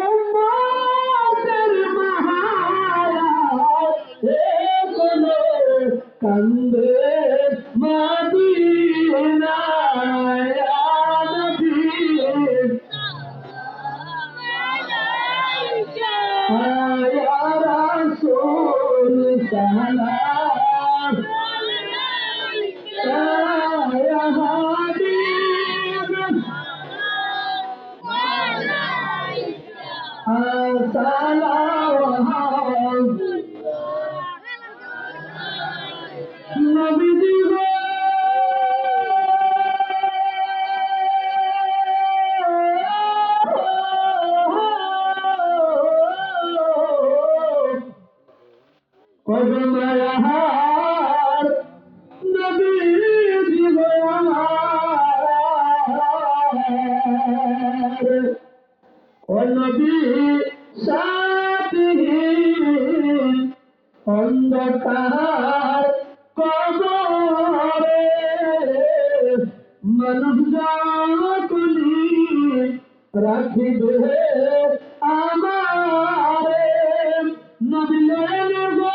উম্মতের মাহারায় এখনো কান্দে মদিনায় ইয়া নবী ইয়া রাসূল সালাম ইয়া হাবিব সালাম নবীজি গো মায়ার নবীজি গো আমার ও নবী সাথীহীন অন্ধকার কবরে মানুষ যতনি রাখিবে আমারে নবী গো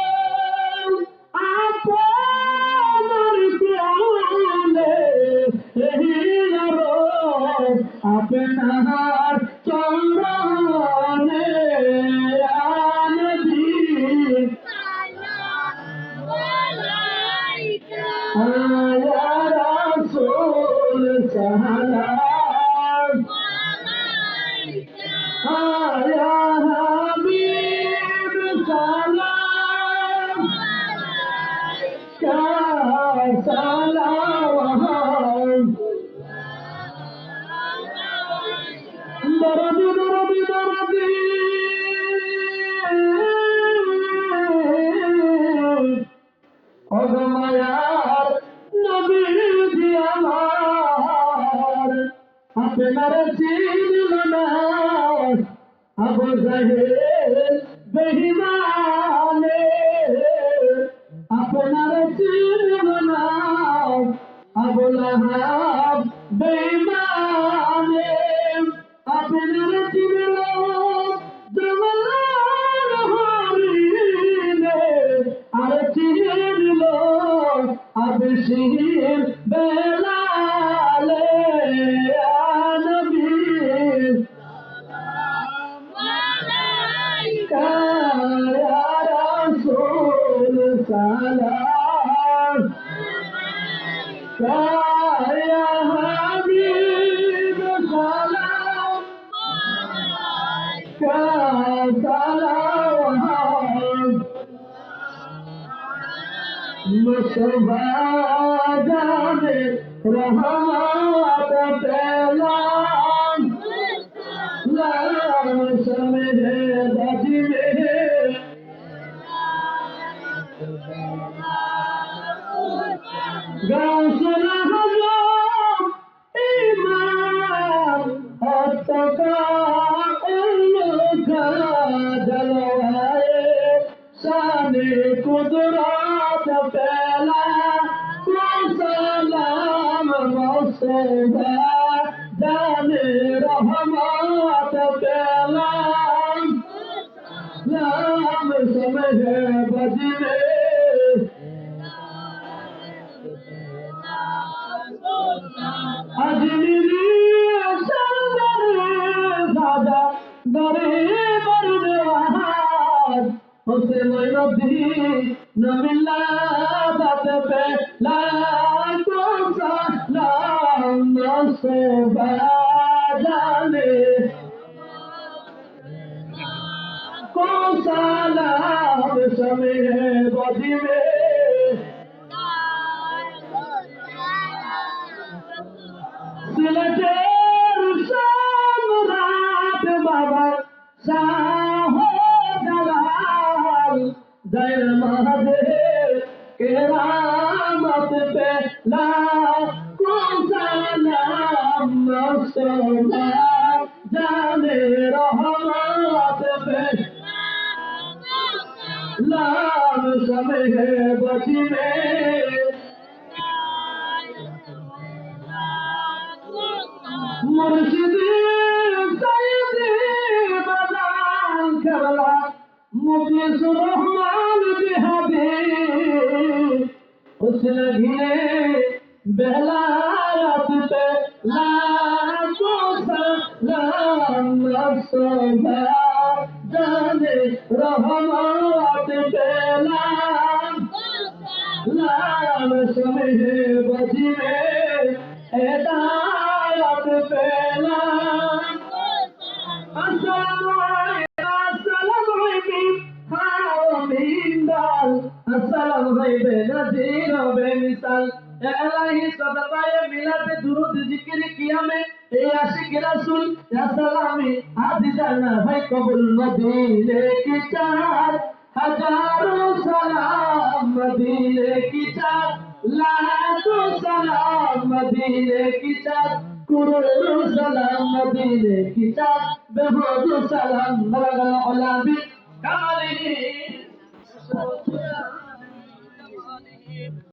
আপনার কোলে আপনার চরণে নবী ইয়া রাসূল সালাম ইয়া হাবিব সালাম সালাম দরদি দরদি দরদি মায়ার নবীজি আমার আপনার চিনল না আবু জাহেল বেঈমানে আপনার চিনল না আবু লাহাব বেঈমানে আপনার চিনল জমাল হরিণে আর চিনল আবশির বেলালে ইয়া নবী ইয়া রাসূল সালাম ইয়া হাবিব সালাম সালাম মুস্তফা জানে রহমত পেলাম লাম সমঝে বজবে গাউসুল আজম ইমাম আত্তকা উল্লুকা জলওয়ায়ে শানে কুদরত পেলা সালাম মুস্তফা জানে রহমত পেলাম লাম সমঝে বজবে अजमेरी संदर दादा दरे बरनवाज उसे नबी न मिला बात पे लाखो सलाम मुस्तफा जाने को सलाम समय बदी में सिलटेर सम्राट बाबा शाहो जलाल जय महादेव के रामत पे लाखों सलाम मुस्तफा जाने रहमत पे लाम समय बची में मुर्शिदी सैयदी मुखलिसुर रहमान जिहादी उसने घिरे बेलायत पे लाखों सलाम मुस्तफा जाने रहमत पे लाम समय बजी में हिदायत पे अस्सलाम है नज़ीर बेमिसाल या इलाही सदकाए मिलाद दुरूद जिक्र किया में ए आशिक रसूल या सलामी आदिजाना है कबूल मदीने की चार हजारों सलाम मदीने की चार लाखों सलाम मदीने की चार करोड़ों सलाम मदीने की चार बेहुद सलाम मरगल औलादी काली